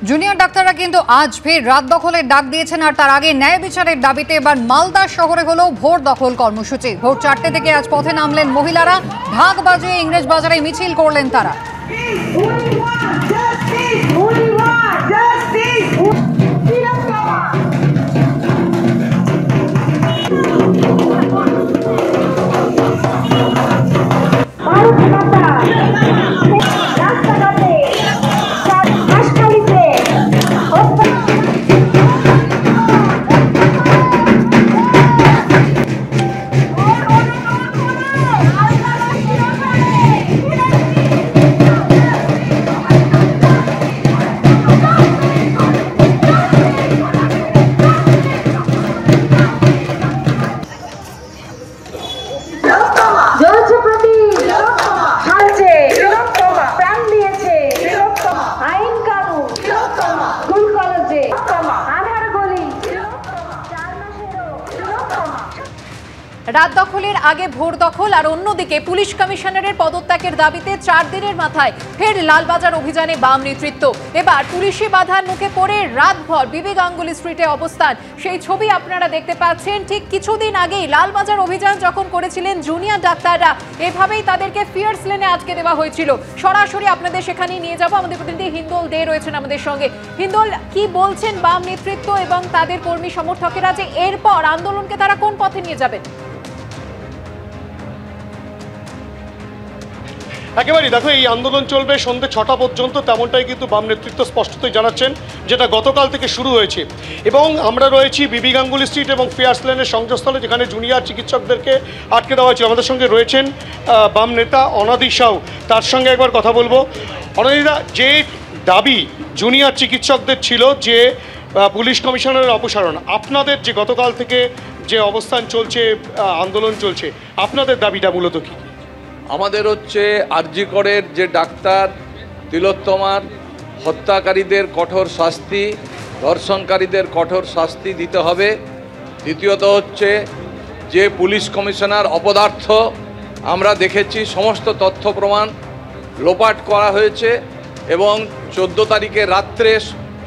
Junior ডাক্তাররা কিন্তু আজ ফের রাত দখলের ডাক দিয়েছেন আর তার আগে ন্যায় বিচারের দাবিতে এবার মালদা শহরে হলো ভোর দখল কর্মসূচি। ভোর 4টে থেকে আজ পথে নামলেন মহিলারা, ঢাক বাজিয়ে ইংরেজ বাজারে মিছিল করলেন তারা। রাত দখলের আগে ভোর দখল আর অন্যদিকে পুলিশ কমিশনারের পদত্যাগের দাবিতে 4 দিনের মাথায় ফের লালবাজার অভিযানে বাম নেতৃত্ব। এবার পুলিশি বাধার মুখে পড়ে রাতভর বিবি গাঙ্গুলি স্ট্রিটে অবস্থান। সেই ছবি আপনারা দেখতে পাচ্ছেন। ঠিক কিছুদিন আগেই লালবাজার অভিযান যখন করেছিলেন জুনিয়র ডাক্তাররা, এভাবেই তাদেরকে ফিয়ার্স লেনে আটকে দেওয়া হয়েছিল। সরাসরি আপনাদের সেখানে নিয়ে যাব, আমাদের প্রতিনিধি হিন্দোল দে রয়েছেন আমাদের সঙ্গে। হিন্দোল, কি বলছেন বাম নেতৃত্ব এবং তাদের কর্মী সমর্থকেরা যে এরপর আন্দোলনকে তারা কোন পথে নিয়ে যাবেন? একেবারেই দেখো, এই আন্দোলন চলবে সন্ধ্যে 6টা পর্যন্ত, তেমনটাই কিন্তু বাম নেতৃত্ব স্পষ্টতই জানাচ্ছেন, যেটা গতকাল থেকে শুরু হয়েছে। এবং আমরা রয়েছি বিবি গাঙ্গুলি স্ট্রিট এবং ফিয়ার্স লেনের সংযোগস্থলে, যেখানে জুনিয়র চিকিৎসকদেরকে আটকে দেওয়া হয়েছিল। আমাদের সঙ্গে রয়েছেন বাম নেতা অনাদি সাউ, তার সঙ্গে একবার কথা বলবো। অনাদিদা, যে দাবি জুনিয়র চিকিৎসকদের ছিল যে পুলিশ কমিশনারের অপসারণ, আপনাদের যে গতকাল থেকে যে অবস্থান চলছে, আন্দোলন চলছে, আপনাদের দাবিটা মূলত কী? আমাদের হচ্ছে আরজি করের যে ডাক্তার তিলোত্তমার হত্যাকারীদের কঠোর শাস্তি, ধর্ষণকারীদের কঠোর শাস্তি দিতে হবে। দ্বিতীয়ত হচ্ছে যে পুলিশ কমিশনার অপদার্থ, আমরা দেখেছি সমস্ত তথ্য প্রমাণ লোপাট করা হয়েছে এবং 14 তারিখে রাত্রে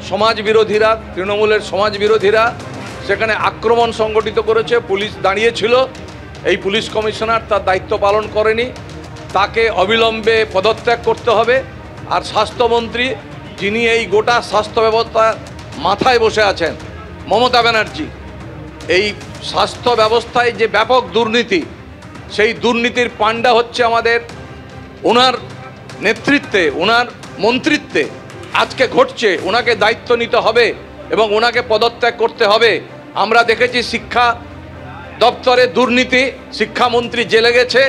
সমাজবিরোধীরা, তৃণমূলের সমাজবিরোধীরা সেখানে আক্রমণ সংগঠিত করেছে। পুলিশ দাঁড়িয়েছিল, এই পুলিশ কমিশনার তার দায়িত্ব পালন করেনি, তাকে অবিলম্বে পদত্যাগ করতে হবে। আর স্বাস্থ্যমন্ত্রী, যিনি এই গোটা স্বাস্থ্য ব্যবস্থার মাথায় বসে আছেন, মমতা ব্যানার্জি, এই স্বাস্থ্য ব্যবস্থায় যে ব্যাপক দুর্নীতি, সেই দুর্নীতির পাণ্ডা হচ্ছে আমাদের ওনার নেতৃত্বে, ওনার মন্ত্রিত্বে আজকে ঘটছে। ওনাকে দায়িত্ব নিতে হবে এবং ওনাকে পদত্যাগ করতে হবে। আমরা দেখেছি শিক্ষা দপ্তরে দুর্নীতি, শিক্ষামন্ত্রী জেলে গেছে।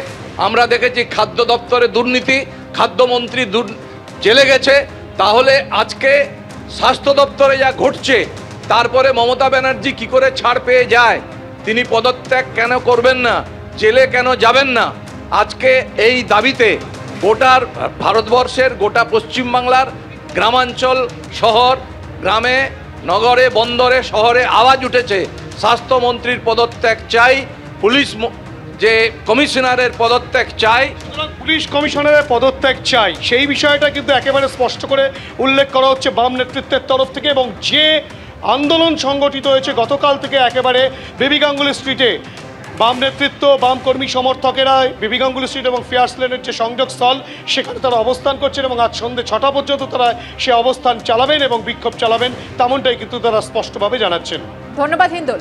আমরা দেখেছি খাদ্য দপ্তরে দুর্নীতি, খাদ্যমন্ত্রী জেলে গেছে। তাহলে আজকে স্বাস্থ্য দপ্তরে যা ঘটছে, তারপরে মমতা ব্যানার্জি কি করে ছাড় পেয়ে যায়? তিনি পদত্যাগ কেন করবেন না? জেলে কেন যাবেন না? আজকে এই দাবিতে গোটার ভারতবর্ষের, গোটা পশ্চিমবাংলার গ্রামাঞ্চল, শহর, গ্রামে, নগরে, বন্দরে, শহরে আওয়াজ উঠেছে, স্বাস্থ্যমন্ত্রীর পদত্যাগ চাই, পুলিশ যে কমিশনারের পদত্যাগ চাই। পুলিশ কমিশনারের পদত্যাগ চাই, সেই বিষয়টা কিন্তু একেবারে স্পষ্ট করে উল্লেখ করা হচ্ছে বাম নেতৃত্বের তরফ থেকে। এবং যে আন্দোলন সংগঠিত হয়েছে গতকাল থেকে একেবারে বিবি গাঙ্গুলি স্ট্রিটে, বাম নেতৃত্ব, বাম কর্মী সমর্থকেরা বিবি গাঙ্গুলি স্ট্রিট এবং ফিয়ার্স লেনের যে সংযোগস্থল, সেখানে তারা অবস্থান করছেন এবং আজ সন্ধ্যে 6টা পর্যন্ত তারা সে অবস্থান চালাবেন এবং বিক্ষোভ চালাবেন, তেমনটাই কিন্তু তারা স্পষ্টভাবে জানাচ্ছেন। ধন্যবাদ হিন্দোল।